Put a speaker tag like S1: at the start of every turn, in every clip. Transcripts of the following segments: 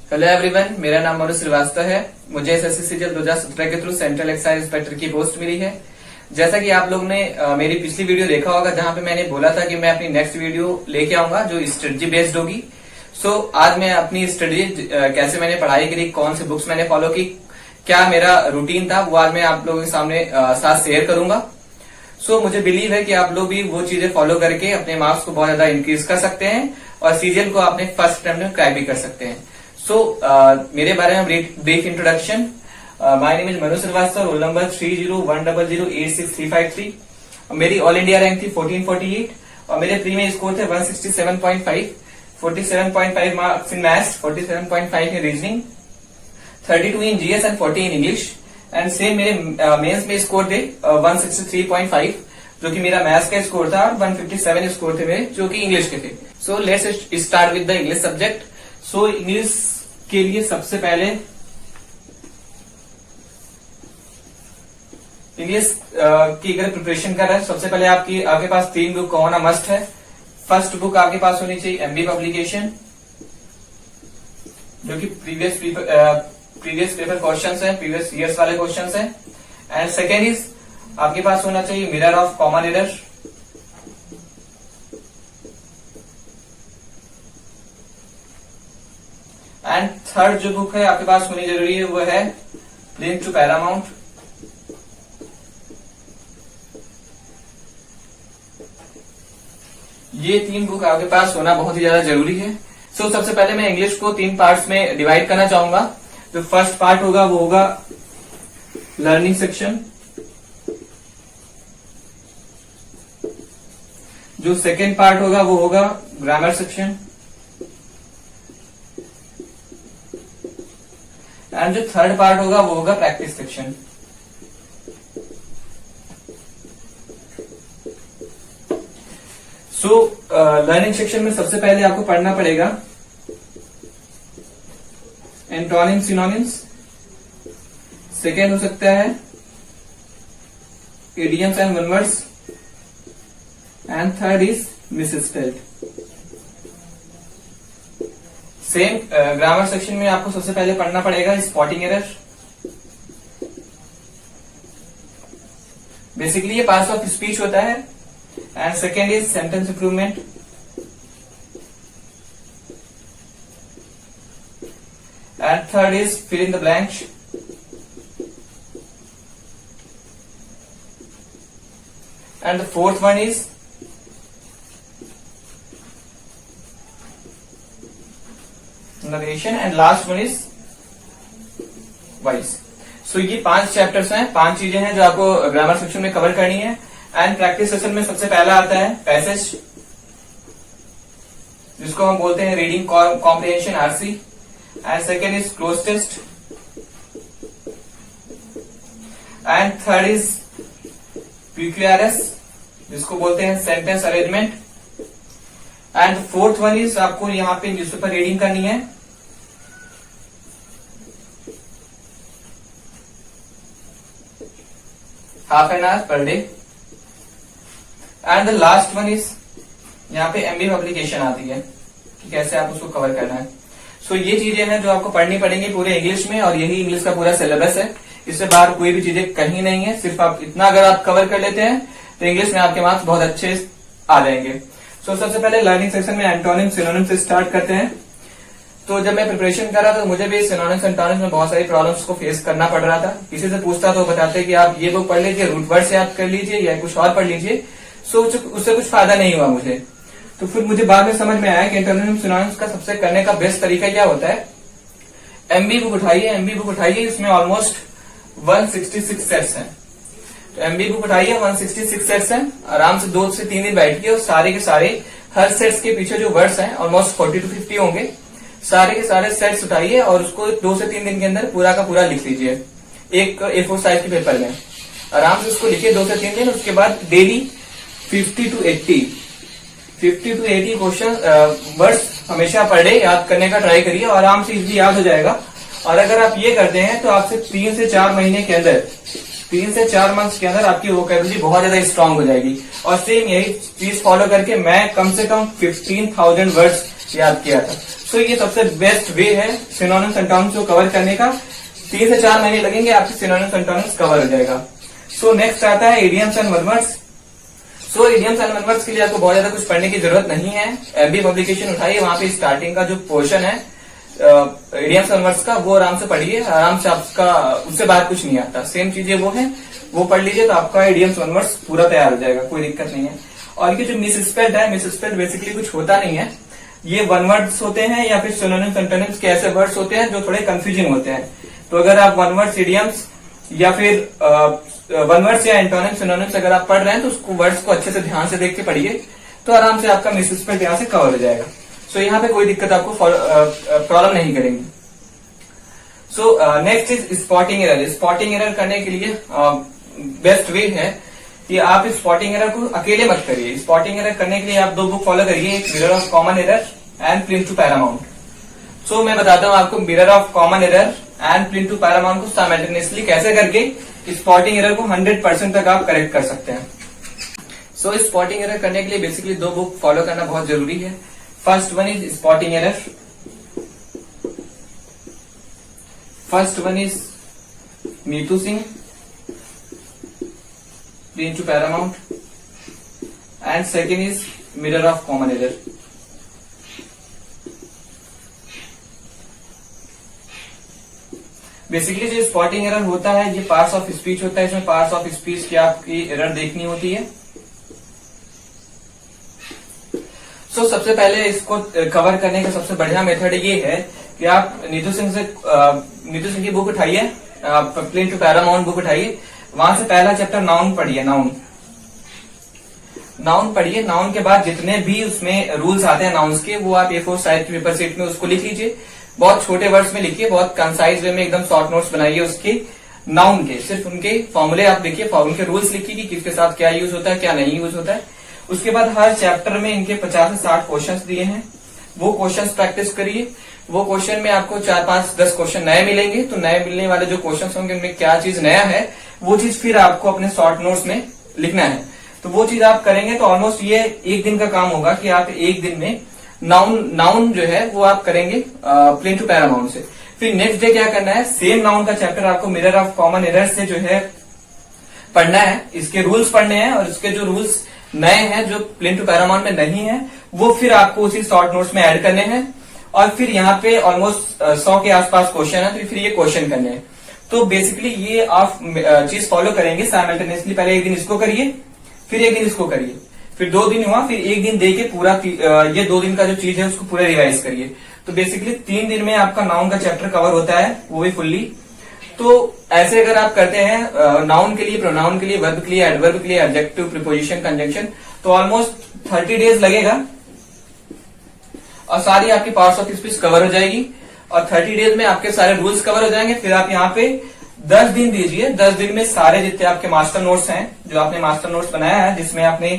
S1: Hello everyone, मेरा नाम मनोज श्रीवास्तव है। मुझे एसएससी सीजीएल 2017 के थ्रू सेंट्रल एक्साइज इंस्पेक्टर की पोस्ट मिली है। जैसा कि आप लोग ने मेरी पिछली वीडियो देखा होगा, जहां पे मैंने बोला था कि मैं अपनी नेक्स्ट वीडियो लेके आऊंगा जो स्ट्रेटजी बेस्ड होगी। आज मैं अपनी स्टडी कैसे मैंने पढ़ाई करी, कौन सी बुक्स मैंने फॉलो की, क्या मेरा रूटीन था, वो आज मैं आप लोगों के सामने साथ शेयर करूंगा। मुझे बिलीव है कि आप लोग भी वो चीजें फॉलो करके अपने मार्क्स को बहुत ज्यादा इंक्रीज कर सकते हैं और सीजीएल को अपने फर्स्ट अटेम्प्ट में क्रैक भी कर सकते हैं। मेरे बारे में brief introduction. My name is Manoj Srivastava, roll number 3010086353। मेरी ऑल इंडिया रैंक थी 1448 और मेरे प्री में स्कोर थे 167.5, 47.5 marks in maths, 47.5 in reasoning, 32 in GS and 40 in English. And same मेरे मेंस में स्कोर थे 163.5, जो कि मेरा मैथ्स का स्कोर था, और 157 स्कोर थे मेरे, जो कि इंग्लिश के थे। Let's start with the English subject. English के लिए सबसे पहले इंग्लिश की अगर प्रिपरेशन कर रहे हैं, सबसे पहले आपके पास 3 बुक का होना मस्ट है। फर्स्ट बुक आपके पास होनी चाहिए एमबी पब्लिकेशन, जो कि प्रीवियस पेपर क्वेश्चंस है, प्रीवियस ईयर्स वाले क्वेश्चंस हैं। एंड सेकेंड इज आपके पास होना चाहिए mirror of common error. And third जो बुक है आपके पास होनी जरूरी है वो है लिंक टू पैरामाउंट। ये 3 बुक आपके पास होना बहुत ही ज्यादा जरूरी है। सबसे पहले मैं इंग्लिश को 3 पार्ट्स में डिवाइड करना चाहूंगा। जो फर्स्ट पार्ट होगा वो होगा लर्निंग सेक्शन, जो सेकेंड पार्ट होगा वो होगा ग्रामर सेक्शन, एंड जो थर्ड पार्ट होगा वो होगा प्रैक्टिस सेक्शन। लर्निंग सेक्शन में सबसे पहले आपको पढ़ना पड़ेगा एंटोनिम सिनोनिम्स, सेकेंड हो सकता है idioms and one words, and third is misspelled. Same grammar section में आपको सबसे पहले पढ़ना पड़ेगा स्पॉटिंग एरर। बेसिकली ये पार्ट्स ऑफ स्पीच होता है। And second is sentence improvement, and third is fill in the blanks, and the fourth one is narration, and last one is voice. ये 5 चैप्टर्स हैं, 5 चीजें हैं जो आपको ग्रामर सेक्शन में कवर करनी है। एंड प्रैक्टिस सेशन में सबसे पहला आता है पैसेज, जिसको हम बोलते हैं reading comprehension RC. And second is cloze test, and third is PQRS, जिसको बोलते हैं sentence arrangement. And fourth one is आपको यहाँ पे न्यूज़पेपर रीडिंग करनी है। Half an hour per day. And the last one is यहाँ पे एमबी पब्लिकेशन आती है कि कैसे आप उसको कवर करना है। ये चीजें हैं जो आपको पढ़नी पड़ेंगी पूरे इंग्लिश में, और यही इंग्लिश का पूरा सिलेबस है। इससे बाहर कोई भी चीजें कहीं नहीं है। सिर्फ आप इतना अगर आप कवर कर लेते हैं तो इंग्लिश में आपके मार्क्स बहुत अच्छे आ जाएंगे। सबसे पहले लर्निंग सेक्शन में एंटोनिम सिनोनिम से स्टार्ट करते हैं। जब मैं प्रिपरेशन कर रहा था तो मुझे भी सिनोनिम्स एंटोनिम्स में बहुत सारी प्रॉब्लम्स को फेस करना पड़ रहा था। किसी से पूछता तो बताते कि आप ये बुक पढ़ लीजिए, रूट वर्ड से याद कर लीजिए या कुछ और पढ़ लीजिए। उससे कुछ फायदा नहीं हुआ मुझे। फिर मुझे बाद में समझ में आया कि एंटोनिम सिनोनिम्स का सबसे करने का बेस्ट तरीका क्या होता है। एमबी बुक उठाइए, इसमें ऑलमोस्ट 166 सेट्स हैं। एमबी बुक उठाइए, 166 सेट्स हैं। आराम से 2 से 3 दिन बैठिए और सारे के सारे हर सेट्स के पीछे जो वर्ड्स हैं ऑलमोस्ट 40 to 50 होंगे, सारे के सारे सेट्स उठाइए और उसको 2 से 3 दिन के अंदर पूरा का पूरा लिख लीजिए एक A4 साइज के पेपर में। आराम से उसको लिखिए 2 से 3 दिन। उसके बाद डेली 50 to 80 क्वेश्चन वर्ड्स हमेशा पर डे याद करने का ट्राई करिए, और आराम से इजीली याद हो जाएगा। और अगर आप ये करते हैं तो आपसे 3 से 4 महीने के अंदर 3 से 4 मंथ्स के अंदर आपकी वोकैबुलरी बहुत ज्यादा स्ट्रांग हो जाएगी। और सेम यही चीज फॉलो करके मैं कम से कम 15,000 वर्ड्स याद किया था। सो ये सबसे बेस्ट वे है सिनोनिम्स एंटोनिम्स को कवर करने का। 3 से 4 महीने लगेंगे, आपके सिनोनिम्स एंटोनिम्स कवर हो जाएगा। सो नेक्स्ट आता है idioms and one words. So idioms and one words के लिए आपको बहुत ज्यादा कुछ पढ़ने की जरूरत नहीं है। एमबी पब्लिकेशन उठाइए, वहां पे स्टार्टिंग का जो पोर्शन है इडियम्स एंड वर्ड्स का वो आराम से पढ़िए, आराम से आपका उससे बाहर कुछ नहीं आता। सेम चीजें वो है, वो पढ़ लीजिए तो आपका इडियम्स एंड वर्ड्स पूरा तैयार हो जाएगा, कोई दिक्कत नहीं है। और ये जो मिसस्पेल्ड है, मिसस्पेल्ड बेसिकली कुछ होता नहीं है, ये वन वर्ड्स होते हैं या फिर सिनोनिम्स एंटोनिम्स के ऐसे वर्ड्स होते हैं जो थोड़े कंफ्यूजिंग होते हैं। तो अगर आप वन वर्ड्स इडियम्स या फिर वन वर्ड्स या एंटोनिम्स सिनोनिम्स अगर आप पढ़ रहे हैं तो उसको वर्ड्स को अच्छे से ध्यान से देख के पढ़िए, तो आराम से आपका मिसस्पेल्ड यहाँ से कवर हो जाएगा। सो यहाँ पे कोई दिक्कत आपको प्रॉब्लम नहीं करेंगी। So next is spotting error. Spotting error करने के लिए बेस्ट वे है कि आप स्पॉटिंग एरर को अकेले मत करिए। स्पॉटिंग एरर करने के लिए आप 2 बुक फॉलो करिए, एक mirror of common error and plinth to paramount. सो मैं बताता हूँ आपको mirror of common error and plinth to paramount को साइमल्टेनियसली कैसे करके स्पॉटिंग एरर को 100% तक आप करेक्ट कर सकते हैं। सो स्पॉटिंग एरर करने के लिए बेसिकली 2 बुक फॉलो करना बहुत जरूरी है। First one is spotting error, first one is Neetu Singh plinth to paramount and second is mirror of common error. Basically जो स्पॉटिंग एरर होता है ये पार्ट्स ऑफ स्पीच होता है, इसमें पार्ट्स ऑफ स्पीच की आपकी एरर देखनी होती है। सो सबसे पहले इसको कवर करने का सबसे बढ़िया मेथड ये है कि आप नीतू सिंह की बुक उठाइए, प्लिंथ टू पैरामाउंट बुक उठाइए, वहां से पहला चैप्टर नाउन पढ़िए। नाउन पढ़िए, नाउन के बाद जितने भी उसमें रूल्स आते हैं नाउन्स के वो आप A4 साइज की पेपर शीट में उसको लिख लीजिए। बहुत छोटे वर्ड्स में लिखिए, बहुत कंसाइज वे में एकदम शॉर्ट नोट्स बनाइए उसके नाउन के, सिर्फ उनके फॉर्मूले आप देखिए, उनके रूल्स लिखिए कि किसके साथ क्या यूज होता है क्या नहीं यूज होता है। उसके बाद हर चैप्टर में इनके 50 से 60 क्वेश्चंस दिए हैं, वो क्वेश्चंस प्रैक्टिस करिए। वो क्वेश्चन में आपको 4, 5, 10 क्वेश्चन नए मिलेंगे, तो नए मिलने वाले जो क्वेश्चंस होंगे उनमें क्या चीज नया है वो चीज फिर आपको अपने शॉर्ट नोट्स में लिखना है। तो वो चीज आप करेंगे तो ऑलमोस्ट ये 1 दिन का काम होगा कि आप 1 दिन में नाउन जो है वो आप करेंगे प्लिंथ टू पैरामाउंट से। फिर नेक्स्ट डे क्या करना है, सेम नाउन का चैप्टर आपको मिरर ऑफ कॉमन एरर से जो है पढ़ना है, इसके रूल्स पढ़ने हैं और इसके जो रूल्स नए हैं जो प्लिंथ टू पैरामाउंट में नहीं है वो फिर आपको उसी शॉर्ट नोट्स में ऐड करने हैं। और फिर यहाँ पे ऑलमोस्ट 100 के आसपास क्वेश्चन है, तो फिर ये क्वेश्चन करने हैं। तो बेसिकली ये आप चीज फॉलो करेंगे साइमल्टेनियसली, पहले 1 दिन इसको करिए, फिर 1 दिन इसको करिए, फिर 2 दिन हुआ, फिर 1 दिन देके पूरा ये 2 दिन का जो चीज है उसको पूरा रिवाइज करिए। तो बेसिकली 3 दिन में आपका नाउन का चैप्टर कवर होता है, वो भी फुल्ली। तो ऐसे अगर आप करते हैं नाउन के लिए, प्रोनाउन के लिए, वर्ब के लिए, एडवर्ब के लिए, एडजेक्टिव, प्रीपोजिशन, कंजंक्शन, तो ऑलमोस्ट 30 डेज लगेगा और सारी आपकी पार्ट्स ऑफ स्पीच कवर हो जाएगी और 30 डेज में आपके सारे रूल्स कवर हो जाएंगे। फिर आप यहाँ पे 10 दिन दीजिए, 10 दिन में सारे जितने आपके मास्टर नोट्स हैं, जो आपने मास्टर नोट्स बनाया है जिसमें आपने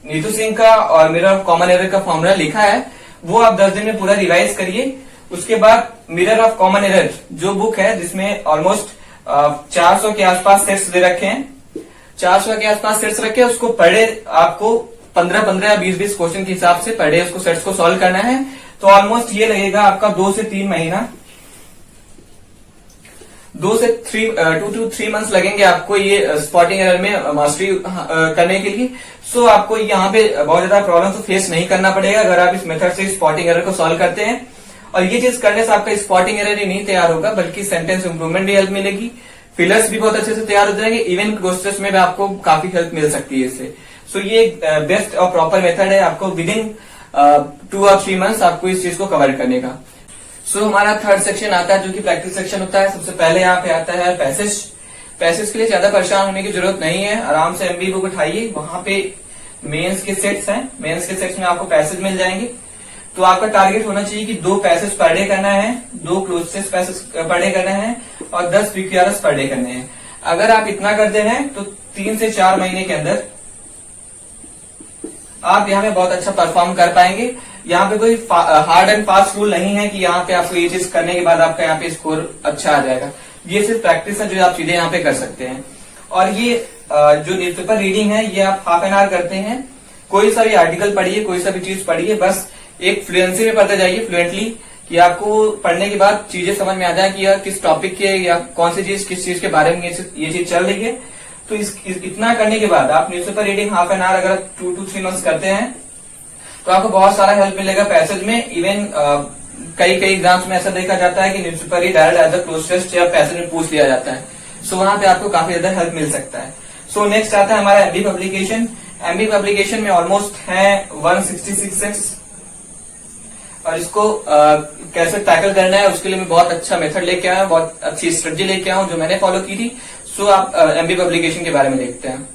S1: नीतू सिंह का और मिरर ऑफ कॉमन एरर का फॉर्मूला लिखा है, वो आप 10 दिन में पूरा रिवाइज करिए। उसके बाद मिरर ऑफ कॉमन एरर जो बुक है जिसमें ऑलमोस्ट 400 के आसपास सेट्स दे रखे हैं, 400 के आसपास सेट्स रखे, उसको पढ़े, आपको 15-15 या 20-20 क्वेश्चन के हिसाब से पढ़े उसको सेट्स को सॉल्व करना है। तो ऑलमोस्ट ये लगेगा आपका 2 से 3 महीना, 2 to 3 मंथ्स लगेंगे आपको ये स्पॉटिंग एरर में मास्टरी करने के लिए। सो आपको यहाँ पे बहुत ज्यादा प्रॉब्लम तो फेस नहीं करना पड़ेगा अगर आप इस मेथड से स्पॉटिंग एरर को सॉल्व करते हैं। और ये चीज करने से आपका स्पॉटिंग एरर ही नहीं तैयार होगा बल्कि सेंटेंस इंप्रूवमेंट भी हेल्प मिलेगी, फिलर्स भी बहुत अच्छे से तैयार हो जाएंगे, इवन क्वेश्चंस में भी आपको काफी हेल्प मिल सकती है इससे। सो ये बेस्ट और प्रॉपर मेथड है आपको विद इन 2 और 3 मंथ्स आपको इस चीज को कवर करने का। सो हमारा थर्ड सेक्शन आता है जो कि प्रैक्टिस सेक्शन होता है। सबसे पहले यहाँ पे आता है पैसेज। पैसेज के लिए ज्यादा परेशान होने की जरूरत नहीं है, आराम से एमबी बुक उठाइए, वहां पे मेंस के सेट्स हैं, मेंस के सेट्स में आपको पैसेज मिल जाएंगे। तो आपका टारगेट होना चाहिए कि 2 पैसेज पर डे करना है, 2 क्लोजेस पैसेज पर डे करना है और 10 PQRS पर डे करने हैं। अगर आप इतना करते हैं तो 3 से 4 महीने के अंदर आप यहाँ पे बहुत अच्छा परफॉर्म कर पाएंगे। यहाँ पे कोई हार्ड एंड फास्ट रूल नहीं है कि यहाँ पे आपको ये चीज करने के बाद आपका यहाँ पे स्कोर अच्छा आ जाएगा। ये सिर्फ प्रैक्टिस है जो आप चीजें यहाँ पे कर सकते हैं। और ये जो न्यूज़पेपर रीडिंग है ये आप हाफ एन आवर करते हैं, कोई सा भी आर्टिकल पढ़िए, कोई सा भी चीज पढ़िए, बस एक फ्लुएंसी में पढ़ते जाइए फ्लुएंटली कि आपको पढ़ने के बाद चीजें समझ में आ जाए कि यार किस टॉपिक के या कौन सी चीज किस चीज के बारे में ये चीज चल रही है। तो इतना करने के बाद आप newspaper reading half an our अगर 2 to 3 मंथ्स करते हैं तो आपको बहुत सारा हेल्प मिलेगा पैसेज में। इवन कई एग्जाम्स में ऐसा देखा जाता है कि न्यूज़पेपर ही direct as a cloze test या पैसेज में पूछ लिया जाता है। सो वहां पे आपको काफी ज्यादा हेल्प मिल सकता है। सो नेक्स्ट आता है हमारा एमबी पब्लिकेशन। एमबी पब्लिकेशन में ऑलमोस्ट है 166 सेट्स, और इसको कैसे टैकल करना है उसके लिए मैं बहुत अच्छा मेथड लेके आया हूं, बहुत अच्छी स्ट्रेटजी लेके आया हूं जो मैंने फॉलो की थी। सो आप एमबी पब्लिकेशन के बारे में देखते हैं।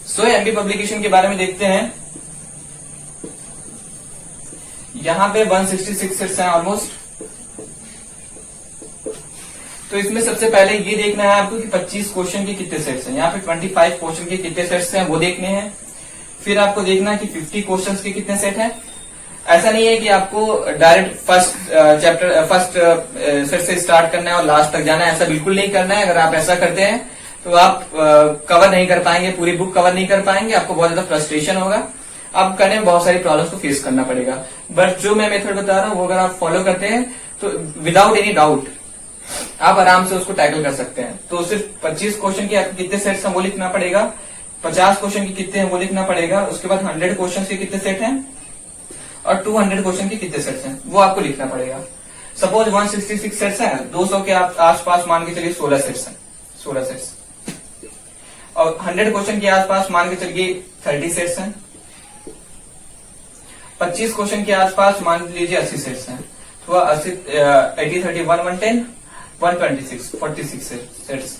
S1: सो एमबी पब्लिकेशन के बारे में देखते हैं। यहां पे 166 सेट्स हैं ऑलमोस्ट। तो इसमें सबसे पहले ये देखना है आपको कि 25 क्वेश्चन के कितने सेट्स हैं। यहाँ पे 25 क्वेश्चन के कितने सेट्स हैं वो देखने हैं। फिर आपको देखना है कि 50 क्वेश्चन के कितने सेट हैं। ऐसा नहीं है कि आपको डायरेक्ट फर्स्ट सेट से स्टार्ट करना है और लास्ट तक जाना है, ऐसा बिल्कुल नहीं करना है। अगर आप ऐसा करते हैं तो आप कवर नहीं कर पाएंगे, पूरी बुक कवर नहीं कर पाएंगे, आपको बहुत ज्यादा फ्रस्ट्रेशन होगा, आप करने में बहुत सारी प्रॉब्लम्स को फेस करना पड़ेगा। बट जो मैं मेथड बता रहा हूँ वो अगर आप फॉलो करते हैं तो विदाउट एनी डाउट आप आराम से उसको टैकल कर सकते हैं। तो सिर्फ 25 क्वेश्चन के आपको कितने सेट्स हैं वो लिखना पड़ेगा, 50 क्वेश्चन के कितने हैं वो लिखना पड़ेगा, उसके बाद 100 क्वेश्चन के कितने सेट हैं और 200 क्वेश्चन के कितने सेट्स हैं वो आपको लिखना पड़ेगा। सपोज 166 सेट्स हैं, 200 के आप आसपास मान के चलिए 16 सेट्स हैं, 16 सेट्स, और 100 क्वेश्चन के आसपास मान के चलिए 30 सेट्स हैं, 25 क्वेश्चन के आसपास मान लीजिए 80 सेट्स हैं। तो 80 80 31 110 126 46 सेट्स।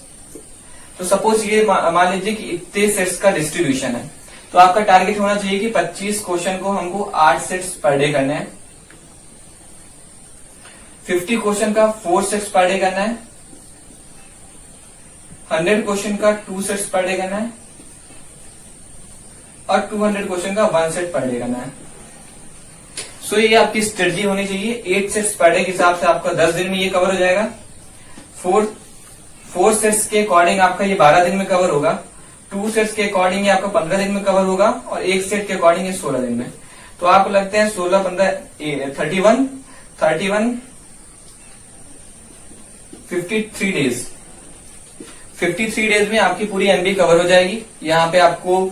S1: तो सपोज ये मान लीजिए कि इतने सेट्स का डिस्ट्रीब्यूशन है, तो आपका टारगेट होना चाहिए कि 25 क्वेश्चन को हमको 8 सेट्स पर डे करना है, 50 क्वेश्चन का 4 सेट्स पर डे करना है, 100 क्वेश्चन का 2 सेट्स पर डे करना है, और 200 क्वेश्चन का 1 सेट पर डे करना है। सो ये आपकी स्ट्रेटजी होनी चाहिए। 8 सेट्स पर डे के हिसाब से आपका 10 दिन में ये कवर हो जाएगा। 4 सेट्स के अकॉर्डिंग आपका ये 12 दिन में कवर होगा, 2 सेट्स के अकॉर्डिंग ये आपका 15 दिन में कवर होगा, और 1 सेट के अकॉर्डिंग ये 16 दिन में। तो आपको लगते हैं 16 15 31 53 डेज। 53 डेज में आपकी पूरी एमबी कवर हो जाएगी। यहाँ पे आपको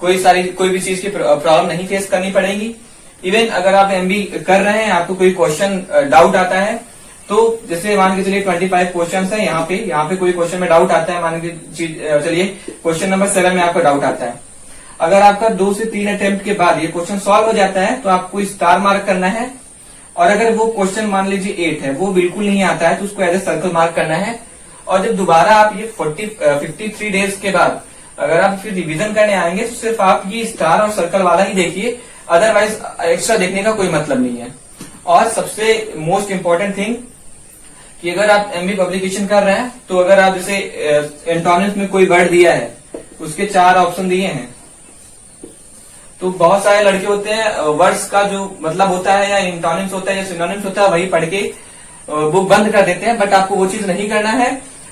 S1: कोई भी चीज की प्रॉब्लम नहीं फेस करनी पड़ेगी। इवन अगर आप एमबी कर रहे हैं, आपको कोई क्वेश्चन डाउट आता है, तो जैसे मान के चलिए 25 क्वेश्चन है, यहाँ पे कोई क्वेश्चन में डाउट आता है, मान के चलिए क्वेश्चन नंबर 7 में आपको डाउट आता है। अगर आपका 2 से 3 अटेम्प्ट के बाद ये क्वेश्चन सॉल्व हो जाता है तो आपको स्टार मार्क करना है, और अगर वो क्वेश्चन मान लीजिए 8 है, वो बिल्कुल नहीं आता है, तो उसको एज ए सर्कल मार्क करना है। और जब दोबारा आप ये 53 डेज के बाद अगर आप फिर रिवीजन करने आएंगे तो सिर्फ आप ये स्टार और सर्कल वाला ही देखिए, अदरवाइज एक्स्ट्रा देखने का कोई मतलब नहीं है। और सबसे मोस्ट इम्पोर्टेंट थिंग कि अगर आप एमबी पब्लिकेशन कर रहे हैं तो अगर आप जैसे एंटोनिम्स में कोई वर्ड दिया है, उसके 4 ऑप्शन दिए हैं, तो बहुत सारे लड़के होते हैं वर्ड्स का जो मतलब होता है या एंटोनिम्स होता है या सिनोनिम्स होता है वही पढ़ के बुक बंद कर देते हैं। बट आपको वो चीज नहीं करना है।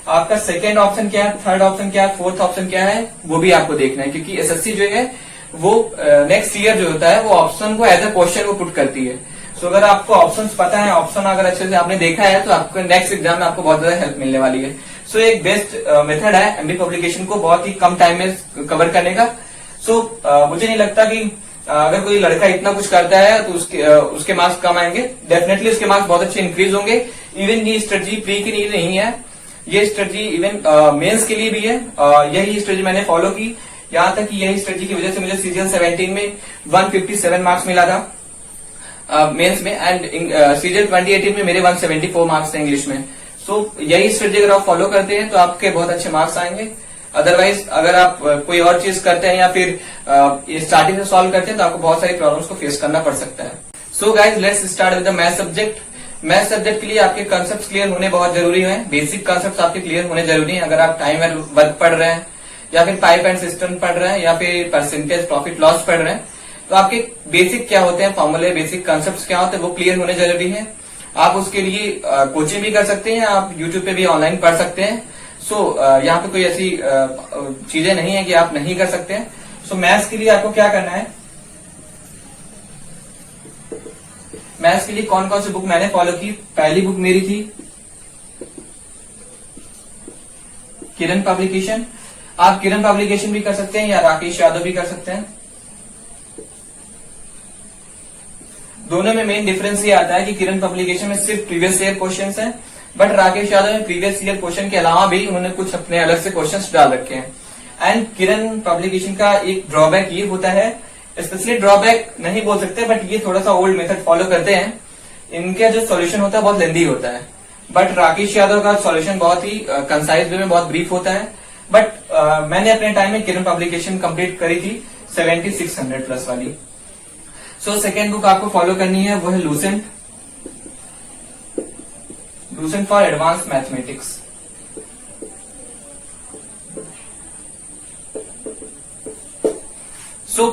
S1: आपका सेकेंड ऑप्शन क्या है, थर्ड ऑप्शन क्या है, फोर्थ ऑप्शन क्या है, वो भी आपको देखना है, क्योंकि एसएससी जो है वो नेक्स्ट ईयर जो होता है वो ऑप्शन को एज ए क्वेश्चन को पुट करती है। सो अगर आपको ऑप्शंस पता है, ऑप्शन अगर अच्छे से आपने देखा है, तो आपको नेक्स्ट एग्जाम में आपको बहुत ज्यादा हेल्प मिलने वाली है। सो एक बेस्ट मेथड है एमबी पब्लिकेशन को बहुत ही कम टाइम में कवर करने का। सो मुझे नहीं लगता कि अगर कोई लड़का इतना कुछ करता है तो उसके मार्क्स कम आएंगे। डेफिनेटली उसके मार्क्स बहुत अच्छे इंक्रीज होंगे। इवन ये स्ट्रेटजी प्री के लिए नहीं है, ये स्ट्रेटजी इवन मेंस के लिए भी है। यही स्ट्रेटजी मैंने फॉलो की, यहाँ तक कि यही स्ट्रेटजी की वजह से मुझे सीजीएल 17 में 157 मार्क्स मिला था मेंस में, एंड सीजीएल 2018 में मेरे 174 मार्क्स थे इंग्लिश में। सो यही स्ट्रेटजी अगर आप फॉलो करते हैं तो आपके बहुत अच्छे मार्क्स आएंगे। अदरवाइज अगर आप कोई और चीज करते हैं या फिर स्टार्टिंग से सॉल्व करते हैं तो आपको बहुत सारी प्रॉब्लम्स को फेस करना पड़ सकता है। So guys let's start with the math subject. Math subject के लिए आपके कॉन्सेप्ट्स क्लियर होने बहुत जरूरी है। बेसिक कॉन्सेप्ट्स आपके क्लियर होने जरूरी है। अगर आप टाइम एंड वर्क पढ़ रहे हैं या फिर पाइप एंड सिस्टम पढ़ रहे हैं या फिर परसेंटेज प्रॉफिट लॉस पढ़ रहे हैं, तो आपके बेसिक क्या होते हैं, फॉर्मूले, बेसिक कॉन्सेप्ट्स क्या होते हैं, वो क्लियर होने जरूरी है। आप उसके लिए कोचिंग भी कर सकते हैं, आप यूट्यूब पे भी ऑनलाइन पढ़ सकते हैं। सो यहाँ पे कोई ऐसी चीजें नहीं है कि आप नहीं कर सकते हैं। सो मैथ्स के लिए आपको क्या करना है, मैथ्स के लिए कौन कौन सी बुक मैंने फॉलो की। पहली बुक मेरी थी किरण पब्लिकेशन। आप किरण पब्लिकेशन भी कर सकते हैं या राकेश यादव भी कर सकते हैं। दोनों में मेन डिफरेंस ये आता है कि किरण पब्लिकेशन में सिर्फ प्रीवियस ईयर क्वेश्चंस हैं, बट राकेश यादव में प्रीवियस ईयर क्वेश्चन के अलावा भी उन्होंने कुछ अपने अलग से क्वेश्चंस डाल रखे हैं। एंड किरण पब्लिकेशन का एक ड्रॉबैक ये होता है, स्पेशली ड्रॉबैक नहीं बोल सकते, बट ये थोड़ा सा ओल्ड मेथड फॉलो करते हैं। इनका जो सॉल्यूशन होता है बहुत लेंदी होता है, बट राकेश यादव का सॉल्यूशन बहुत ही कंसाइज वे में बहुत ब्रीफ होता है। बट मैंने अपने टाइम में किरण पब्लिकेशन कंप्लीट करी थी 7600 प्लस वाली। सो सेकेंड बुक आपको फॉलो करनी है, वो है Lucent, Lucent for advance mathematics. So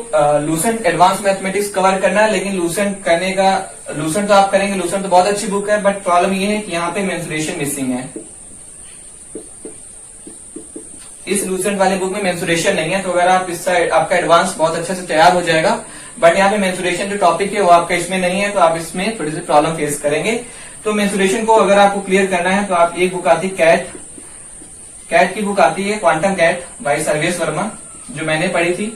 S1: Lucent advance mathematics cover करना है, लेकिन लूसेंट तो आप करेंगे, लूसेंट तो बहुत अच्छी बुक है, बट प्रॉब्लम ये है कि यहाँ पे मेंसुरेशन मिसिंग है। इस लूसेंट वाले बुक में मेंसुरेशन नहीं है, तो अगर आप इससे आपका एडवांस बहुत अच्छे से तैयार हो जाएगा, बट यहाँ पे मेंसुरेशन जो टॉपिक है वो आपका इसमें नहीं है, तो आप इसमें थोड़ी सी प्रॉब्लम फेस करेंगे। तो मेंसुरेशन को अगर आपको क्लियर करना है तो आप एक बुक आती है कैट की बुक आती है, quantum CAT by Sarvesh Verma, जो मैंने पढ़ी थी।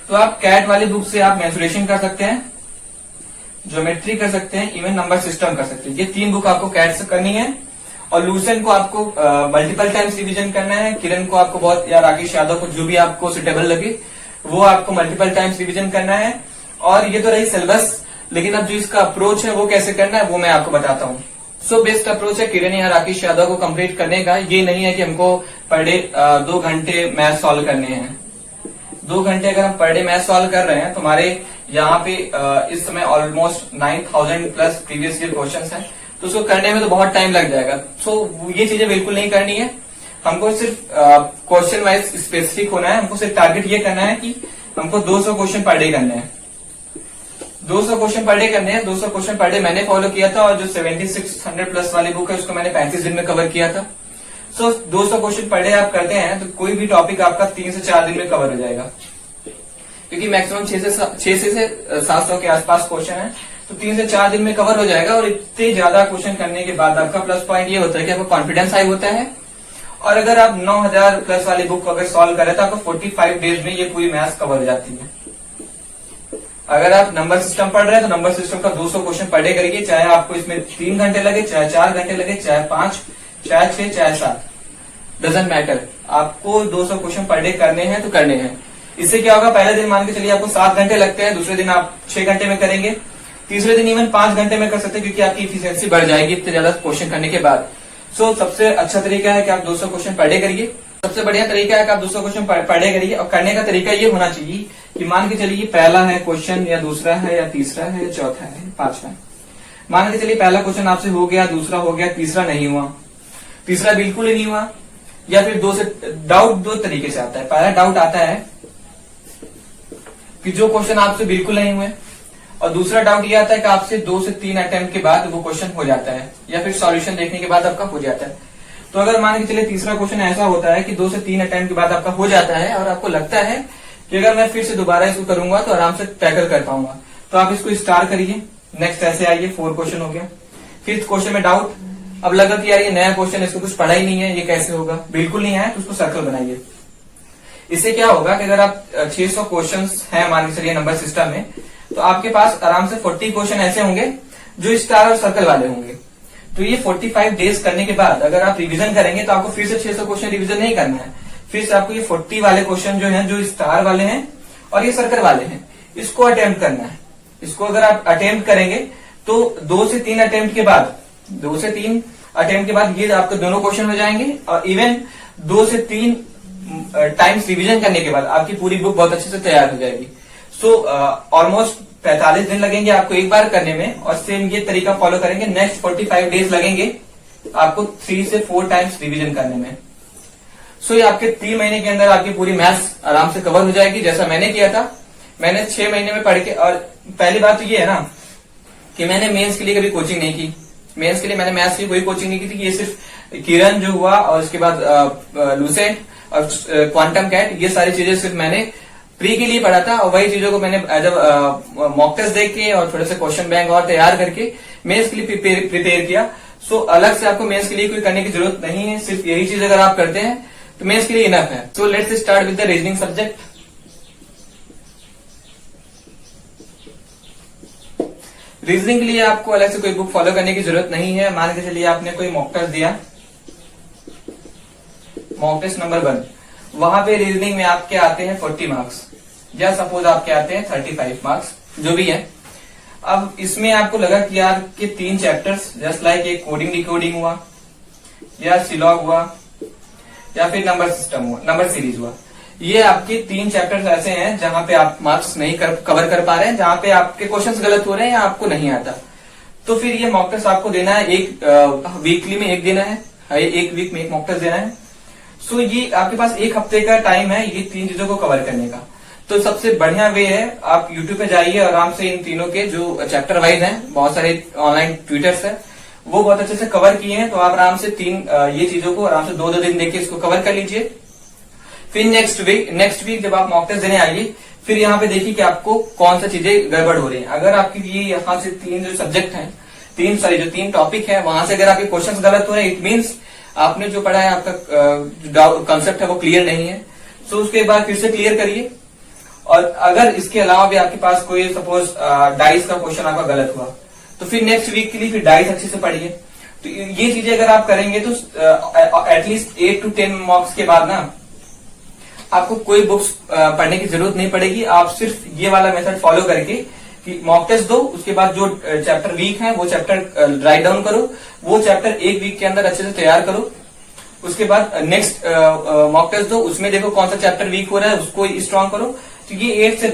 S1: तो आप कैट वाली बुक से आप मेंसुरेशन कर सकते हैं, ज्योमेट्री कर सकते हैं, इवन नंबर सिस्टम कर सकते हैं। ये 3 बुक आपको कैट से करनी है। और लूसेंट को आपको मल्टीपल टाइम्स रिवीजन करना है। किरण को आपको बहुत, या राकेश यादव को, जो भी आपको सुटेबल लगे वो आपको मल्टीपल टाइम्स रिवीजन करना है। और ये तो रही सिलेबस, लेकिन अब जो इसका अप्रोच है वो कैसे करना है वो मैं आपको बताता हूँ। सो बेस्ट अप्रोच है किरण या राकेश यादव को कंप्लीट करने का। ये नहीं है कि हमको पर डे 2 घंटे मैथ सॉल्व करने हैं। 2 घंटे अगर हम पर डे मैथ सॉल्व कर रहे हैं तो हमारे यहाँ पे इस समय almost 9000 plus previous year questions हैं, तो उसको करने में तो बहुत टाइम लग जाएगा। सो ये चीजें बिल्कुल नहीं करनी है। हमको सिर्फ क्वेश्चन वाइज स्पेसिफिक होना है। हमको सिर्फ टारगेट ये करना है कि हमको 200 क्वेश्चन पर डे करने हैं। 200 क्वेश्चन पर डे करने हैं। 200 क्वेश्चन पर डे मैंने फॉलो किया था, और जो 7600 प्लस वाली बुक है उसको मैंने 35 दिन में कवर किया था। सो 200 क्वेश्चन पर डे आप करते हैं तो कोई भी टॉपिक आपका 3 से 4 दिन में कवर हो जाएगा, क्योंकि मैक्सिमम 6 से 700 के आसपास क्वेश्चन है, तो 3 से 4 दिन में कवर हो जाएगा। और इतने ज्यादा क्वेश्चन करने के बाद आपका प्लस पॉइंट ये होता है कि आपको कॉन्फिडेंस हाई होता है। और अगर आप 9000 प्लस वाली बुक अगर सॉल्व करें तो आपको 45 डेज में ये पूरी मैथ्स कवर हो जाती है। अगर आप नंबर सिस्टम पढ़ रहे हैं तो नंबर सिस्टम का 200 क्वेश्चन पर डे करिए, चाहे आपको इसमें 3 घंटे लगे, चाहे 4 घंटे लगे, चाहे 5, चाहे 6, चाहे 7, डजेंट मैटर। आपको 200 क्वेश्चन पर डे करने हैं तो करने हैं। इससे क्या होगा, पहले दिन मान के चलिए आपको 7 घंटे लगते हैं, दूसरे दिन आप 6 घंटे में करेंगे, तीसरे दिन इवन 5 घंटे में कर सकते हैं, क्योंकि आपकी इफिशियंसी बढ़ जाएगी इतने ज्यादा क्वेश्चन करने के बाद। सो सबसे अच्छा तरीका है कि आप 200 क्वेश्चन पर डे करिए। सबसे बढ़िया तरीका है कि आप 200 क्वेश्चन पर डे करिए। और करने का तरीका ये होना चाहिए कि मान के चलिए पहला है क्वेश्चन, या दूसरा है, या तीसरा है, या चौथा है, 5वां। मान के चलिए पहला क्वेश्चन आपसे हो गया, दूसरा हो गया, तीसरा नहीं हुआ, तीसरा बिल्कुल ही नहीं हुआ, या फिर डाउट 2 तरीके से आता है। पहला डाउट आता है कि जो क्वेश्चन आपसे बिल्कुल नहीं हुए, और दूसरा डाउट ये आता है कि आपसे 2 से 3 अटेम्प्ट के बाद वो क्वेश्चन हो जाता है, या फिर सॉल्यूशन देखने के बाद आपका हो जाता है। तो अगर मान के चलिए तीसरा क्वेश्चन ऐसा होता है कि 2 से 3 अटेम्प्ट के बाद आपका हो जाता है, और आपको लगता है कि अगर मैं फिर से दोबारा इसको करूंगा तो आराम से टैकल कर पाऊंगा, तो आप इसको स्टार करिए। नेक्स्ट ऐसे आइए, 4 क्वेश्चन हो गया। 5th क्वेश्चन में डाउट, अब लगा कि यार ये नया क्वेश्चन, इसको कुछ पढ़ा ही नहीं है, ये कैसे होगा, बिल्कुल नहीं है, तो उसको सर्कल बनाइए। इससे क्या होगा कि अगर आप 600 क्वेश्चन है मान के चलिए नंबर सिस्टम में, तो आपके पास आराम से 40 क्वेश्चन ऐसे होंगे जो स्टार और सर्कल वाले होंगे। तो ये 45 डेज करने के बाद अगर आप रिवीजन करेंगे तो आपको फिर से 600 क्वेश्चन रिवीजन नहीं करना है, फिर से आपको ये 40 वाले क्वेश्चन जो हैं, जो स्टार वाले हैं और ये सर्कल वाले हैं, इसको अटेम्प्ट करना है। इसको अगर आप अटेम्प्ट करेंगे तो 2 से 3 अटेम्प्ट के बाद, 2 से 3 अटेम्प्ट के बाद ये आपके दोनों क्वेश्चन हो जाएंगे। और इवन 2 से 3 टाइम्स रिवीजन करने के बाद आपकी पूरी बुक बहुत अच्छे से तैयार हो जाएगी। सो ऑलमोस्ट 45 दिन लगेंगे आपको एक बार करने में, और सेम ये तरीका फॉलो करेंगे। नेक्स्ट 45 डेज लगेंगे आपको 3 से 4 टाइम्स रिवीजन करने में। सो ये आपके 3 महीने के अंदर आपकी पूरी मैथ्स आराम से कवर हो जाएगी, जैसा मैंने किया था। मैंने 6 महीने में पढ़ के, और पहली बात तो ये है ना कि मैंने मेंस के लिए कभी कोचिंग नहीं की। मेंस के लिए मैंने मैथ्स की कोई कोचिंग नहीं की थी कि ये सिर्फ किरण जो हुआ, और उसके बाद लूसेंट और क्वांटम कैट, ये सारी चीजें सिर्फ मैंने प्री के लिए पढ़ा था, और वही चीजों को मैंने एज अ मॉक टेस्ट देख के और थोड़े से क्वेश्चन बैंक और तैयार करके मेंस के लिए प्रिपेयर किया। सो अलग से आपको मेंस के लिए कोई करने की जरूरत नहीं है, सिर्फ यही चीज अगर आप करते हैं तो मेंस के लिए इनफ है। So let's start with the reasoning subject. Reasoning के लिए आपको अलग से कोई बुक फॉलो करने की जरूरत नहीं है। मान के चलिए आपने कोई मॉक टेस्ट दिया, मॉक टेस्ट नंबर 1, वहां पे रीजनिंग में आपके आते हैं 40 मार्क्स, या सपोज आपके आते हैं 35 मार्क्स, जो भी है। अब इसमें आपको लगा कि यार कि 3 चैप्टर्स जस्ट लाइक एक कोडिंग डिकोडिंग हुआ, या सिलॉग हुआ, या फिर नंबर सिस्टम हुआ, नंबर सीरीज हुआ, ये आपके 3 चैप्टर्स ऐसे हैं जहां पे आप मार्क्स नहीं कवर कर पा रहे हैं, जहां पे आपके क्वेश्चंस गलत हो रहे हैं या आपको नहीं आता। तो फिर ये मॉक टेस्ट आपको देना है, एक वीकली में एक देना है, एक वीक में एक मॉक टेस्ट देना है। सो ये आपके पास एक हफ्ते का टाइम है ये 3 चीजों को कवर करने का। तो सबसे बढ़िया वे है आप यूट्यूब पे जाइए, आराम से इन तीनों के जो चैप्टर वाइज हैं, बहुत सारे ऑनलाइन ट्विटर्स है, वो बहुत अच्छे से कवर किए हैं। तो आप आराम से ये चीजों को आराम से 2-2 दिन देके इसको कवर कर लीजिए। फिर नेक्स्ट वीक जब आप मॉक टेस्ट देने आइए, फिर यहाँ पे देखिए कि आपको कौन सा चीजें गड़बड़ हो रही है। अगर आपकी ये यहाँ से 3 जो सब्जेक्ट हैं, जो 3 टॉपिक है, वहां से अगर आपके क्वेश्चन गलत हो रहे हैं, इट मीन्स आपने जो पढ़ा है आपका कंसेप्ट है वो क्लियर नहीं है। सो उसके बाद फिर से क्लियर करिए। और अगर इसके अलावा भी आपके पास कोई सपोज डाइस का क्वेश्चन आपका गलत हुआ, तो फिर नेक्स्ट वीक के लिए फिर डाइस अच्छे से पढ़िए। तो ये चीजें अगर आप करेंगे तो एटलीस्ट 8 to 10 मार्क्स के बाद ना आपको कोई बुक्स पढ़ने की जरूरत नहीं पड़ेगी। आप सिर्फ ये वाला मेथड फॉलो करके कि मॉक टेस्ट दो, उसके बाद जो चैप्टर वीक है वो चैप्टर राइट डाउन करो, वो चैप्टर एक वीक के अंदर अच्छे से तैयार करो। उसके बाद नेक्स्ट मॉक टेस्ट दो, उसमें देखो कौन सा चैप्टर वीक हो रहा है उसको स्ट्रॉन्ग करो। तो ये 8 से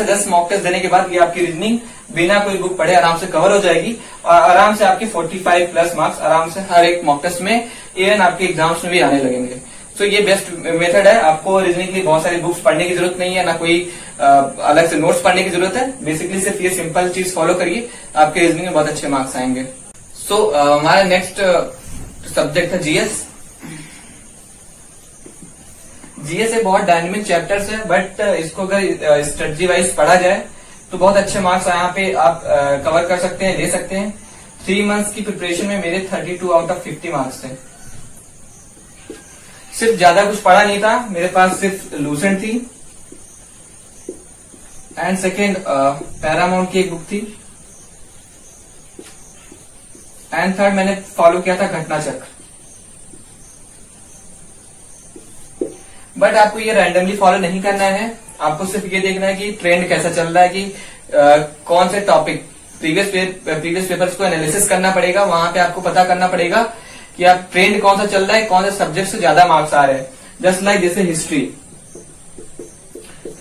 S1: 10 मॉक टेस्ट देने के बाद ये आपकी रीजनिंग बिना कोई बुक पढ़े आराम से कवर हो जाएगी, और आराम से आपके 45 प्लस मार्क्स आराम से हर एक मॉक टेस्ट में, इवन आपके एग्जाम्स में भी आने लगेंगे। तो ये बेस्ट मेथड है। आपको रीजनिंग के लिए बहुत सारी बुक्स पढ़ने की जरूरत नहीं है, ना कोई अलग से नोट्स पढ़ने की जरूरत है। बेसिकली सिर्फ ये सिंपल चीज फॉलो करिए, आपके रीजनिंग में बहुत अच्छे मार्क्स आएंगे। सो हमारा नेक्स्ट सब्जेक्ट है जीएस। जीएस एक बहुत डायनेमिक चैप्टर्स है, बट इसको अगर स्ट्रेटजी वाइज पढ़ा जाए तो बहुत अच्छे मार्क्स यहाँ पे आप कवर कर सकते हैं, ले सकते हैं। 3 मंथ्स की प्रिपरेशन में मेरे 32 आउट ऑफ 50 मार्क्स थे। सिर्फ ज्यादा कुछ पढ़ा नहीं था, मेरे पास सिर्फ लूसेंट थी, एंड सेकेंड पैरामाउंट की एक बुक थी, एंड थर्ड मैंने फॉलो किया था घटना चक्र। बट आपको ये रैंडमली फॉलो नहीं करना है, आपको सिर्फ ये देखना है कि ट्रेंड कैसा चल रहा है, कि कौन से टॉपिक प्रीवियस पेपर्स को एनालिसिस करना पड़ेगा। वहां पे आपको पता करना पड़ेगा कि आप ट्रेंड कौन सा चल रहा है, कौन से सब्जेक्ट से ज्यादा मार्क्स आ रहे हैं। जस्ट लाइक जैसे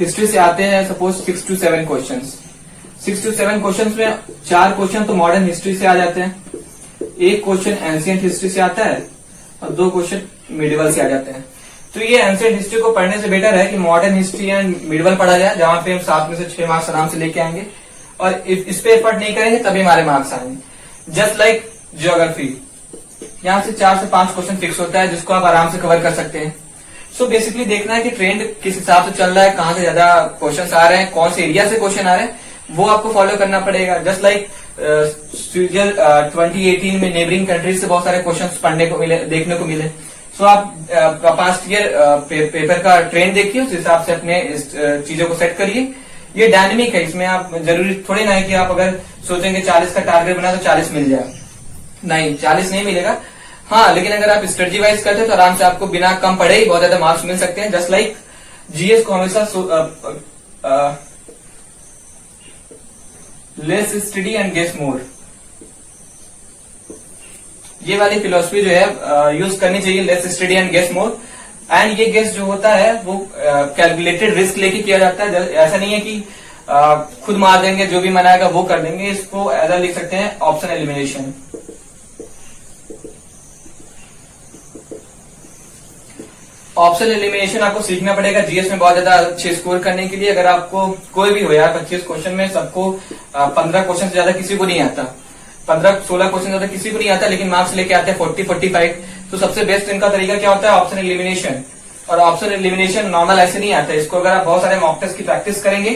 S1: हिस्ट्री से आते हैं suppose 6 to 7 questions. 6 to 7 questions में 4 क्वेश्चन तो मॉडर्न हिस्ट्री से आ जाते हैं, एक क्वेश्चन एंशिएंट हिस्ट्री से आता है, और 2 क्वेश्चन मिडिवल से आ जाते हैं। तो ये एंशिएंट हिस्ट्री को पढ़ने से बेटर है कि मॉडर्न हिस्ट्री एंड मिडिवल पढ़ा जाए, जहां पे हम 7 में से 6 मार्क्स आराम से लेके आएंगे, और इस पे एफर्ट नहीं करेंगे तभी हमारे मार्क्स आएंगे। जस्ट लाइक ज्योग्राफी, यहाँ से 4 से 5 क्वेश्चन फिक्स होता है जिसको आप आराम से कवर कर सकते हैं। सो बेसिकली देखना है कि ट्रेंड किस हिसाब से चल रहा है, कहाँ से ज्यादा क्वेश्चंस आ रहे हैं, कौन से एरिया से क्वेश्चन आ रहे हैं, वो आपको फॉलो करना पड़ेगा। जस्ट लाइक 2018 में नेबरिंग कंट्रीज से बहुत सारे क्वेश्चंस पढ़ने को मिले, देखने को मिले। सो आप पास्ट ईयर पेपर का ट्रेंड देखिए, उस हिसाब से अपने चीजों को सेट करिए। ये डायनेमिक है, इसमें आप जरूरी थोड़ी ना है कि आप अगर सोचेंगे 40 का टारगेट बना तो 40 मिल जाए, नहीं 40 नहीं मिलेगा। हाँ, लेकिन अगर आप स्ट्रेटजी वाइज करते हैं तो आराम से आपको बिना कम पढ़े ही बहुत ज्यादा मार्क्स मिल सकते हैं। जस्ट लाइक जीएस को हमेशा less study and guess more, ये वाली फिलोसफी जो है यूज करनी चाहिए, less study and guess more. And ये गेस जो होता है वो कैलकुलेटेड रिस्क लेके किया जाता है। ऐसा नहीं है कि खुद मार देंगे, जो भी मनाएगा वो कर देंगे। इसको ऐसा लिख सकते हैं ऑप्शन एलिमिनेशन। ऑप्शन एलिमिनेशन आपको सीखना पड़ेगा जीएस में बहुत ज्यादा अच्छे स्कोर करने के लिए। अगर आपको कोई भी हो यार 25 क्वेश्चन में सबको 15 क्वेश्चन से ज्यादा किसी को नहीं आता, 15-16 क्वेश्चन होता है, किसी को नहीं आता, लेकिन मार्क्स लेके आते हैं 40-45। तो सबसे बेस्ट इनका तरीका क्या होता है? Option elimination. और ऑप्शन एलिमिनेशन नॉर्मल ऐसे नहीं आता है, इसको अगर आप बहुत सारे मॉक टेस्ट की प्रैक्टिस करेंगे,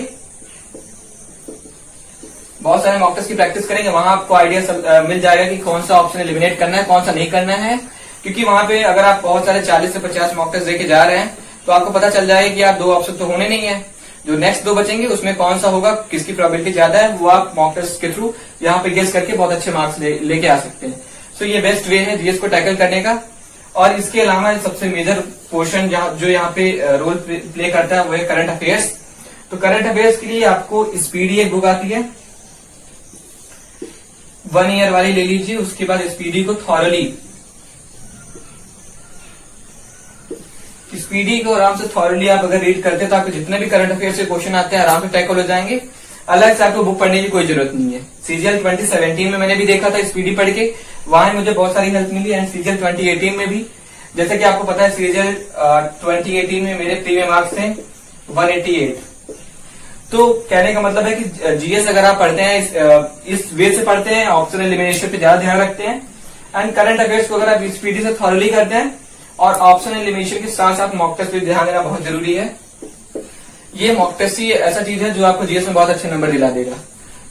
S1: वहां आपको आइडिया मिल जाएगा कि कौन सा ऑप्शन एलिमिनेट करना है, कौन सा नहीं करना है। क्योंकि वहां पे अगर आप बहुत सारे 40 से 50 मॉक टेस्ट देके जा रहे हैं तो आपको पता चल जाएगा कि आप 2 ऑप्शन तो होने नहीं है, जो नेक्स्ट 2 बचेंगे उसमें कौन सा होगा, किसकी प्रोबेबिलिटी ज्यादा है, वो आप मॉक टेस्ट के थ्रू यहाँ पे गेस करके बहुत अच्छे मार्क्स लेके आ सकते हैं। सो ये बेस्ट वे है जीएस को टैकल करने का। और इसके अलावा सबसे मेजर पोर्शन जो यहाँ पे रोल प्ले करता है वो है करंट अफेयर्स। तो करंट अफेयर्स के लिए आपको स्पीडी एक बुक आती है, 1 ईयर वाली ले लीजिए। उसके बाद स्पीडी को आराम से थॉरली आप अगर रीड करते हैं तो आपको जितने भी करंट अफेयर से क्वेश्चन आते हैं आराम से टैकल हो जाएंगे। अलग से आपको बुक पढ़ने की कोई जरूरत नहीं है। सीजीएल 2017 में मैंने भी देखा था स्पीडी पढ़ के, वहां मुझे बहुत सारी हेल्प मिली। एंड सीजीएल 2018 में भी, जैसे कि आपको पता है सीजीएल 2018 में मेरे प्रीमियम मार्क्स थे 188। तो कहने का मतलब है कि जीएस अगर आप पढ़ते हैं इस वे से पढ़ते हैं, ऑप्शन एलिमिनेशन पे ज्यादा ध्यान रखते हैं, एंड करंट अफेयर्स को अगर आप स्पीडी से थॉरली करते हैं और ऑप्शन एलिमिनेशन के साथ साथ मॉक टेस्ट पे ध्यान देना बहुत जरूरी है। ये मॉक टेस्ट ही ऐसा चीज है जो आपको जीएस में बहुत अच्छे नंबर दिला देगा।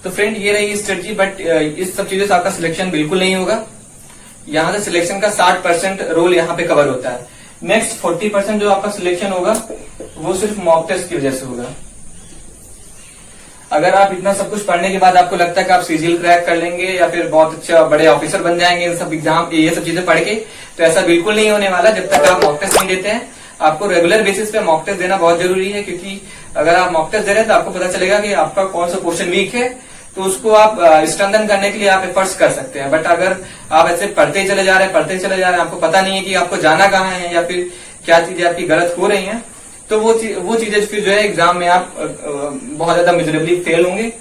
S1: तो फ्रेंड ये रही स्ट्रेटजी, बट इस सब चीजों से आपका सिलेक्शन बिल्कुल नहीं होगा। यहाँ से सिलेक्शन का 60% रोल यहाँ पे कवर होता है। नेक्स्ट 40% जो आपका सिलेक्शन होगा वो सिर्फ मॉक टेस्ट की वजह से होगा। अगर आप इतना सब कुछ पढ़ने के बाद आपको लगता है कि आप सीजीएल क्रैक कर लेंगे या फिर बहुत अच्छा बड़े ऑफिसर बन जाएंगे इन सब एग्जाम ये सब चीजें पढ़ के, तो ऐसा बिल्कुल नहीं होने वाला जब तक आप मॉक टेस्ट नहीं देते हैं। आपको रेगुलर बेसिस पे मॉक टेस्ट देना बहुत जरूरी है, क्योंकि अगर आप मॉक टेस्ट दे रहे हैं तो आपको पता चलेगा कि आपका कौन सा क्वेश्चन वीक है, तो उसको आप स्ट्रेंथन करने के लिए आप एफर्ट्स कर सकते हैं। बट अगर आप ऐसे पढ़ते ही चले जा रहे हैं, आपको पता नहीं है कि आपको जाना कहाँ है या फिर क्या चीजें आपकी गलत हो रही हैं, तो वो चीजें फिर जो है एग्जाम में आप बहुत ज्यादा मिजरेबली फेल होंगे।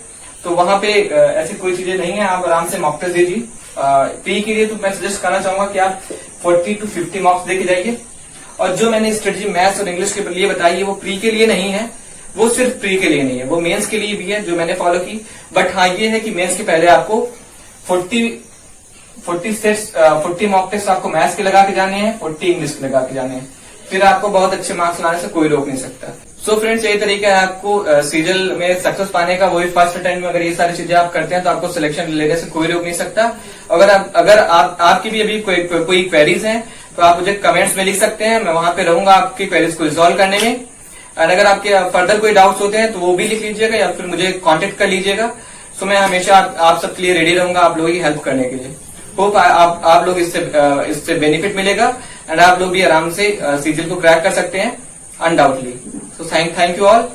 S1: तो वहां पे ऐसी कोई चीजें नहीं है, आप आराम से मॉक टेस्ट दीजिए। प्री के लिए तो मैं सजेस्ट करना चाहूंगा कि आप 40 to 50 मार्क्स देके जाइए। और जो मैंने स्ट्रेटजी मैथ्स और इंग्लिश के लिए बताई है वो प्री के लिए नहीं है, वो सिर्फ प्री के लिए नहीं है, वो मेंस के लिए भी है जो मैंने फॉलो की। बट हाँ ये है कि मेंस के पहले आपको 40 मॉक टेस्ट आपको मैथ्स के लगा के जाने हैं, 40 इंग्लिश के लगा के जाने हैं, फिर आपको बहुत अच्छे मार्क्स लाने से कोई रोक नहीं सकता। सो फ्रेंड्स यही तरीका है आपको सीजीएल में सक्सेस पाने का, वही फर्स्ट अटेम्प्ट में अगर ये सारी चीजें आप करते हैं तो आपको सिलेक्शन लेने से कोई रोक नहीं सकता। अगर आपकी भी अभी कोई क्वेरीज हैं तो आप मुझे कमेंट्स में लिख सकते हैं, मैं वहां पे रहूंगा आपकी क्वेरीज को रिजॉल्व करने में। और अगर आपके फर्दर कोई डाउट्स होते हैं तो वो भी लिख लीजिएगा या फिर मुझे कांटेक्ट कर लीजिएगा। सो मैं हमेशा आप सबके लिए रेडी रहूंगा आप लोगों की हेल्प करने के लिए। होप आप लोग इससे बेनिफिट मिलेगा एंड आप लोग भी आराम से सीजीएल को क्रैक कर सकते हैं undoubtedly. So thank you all.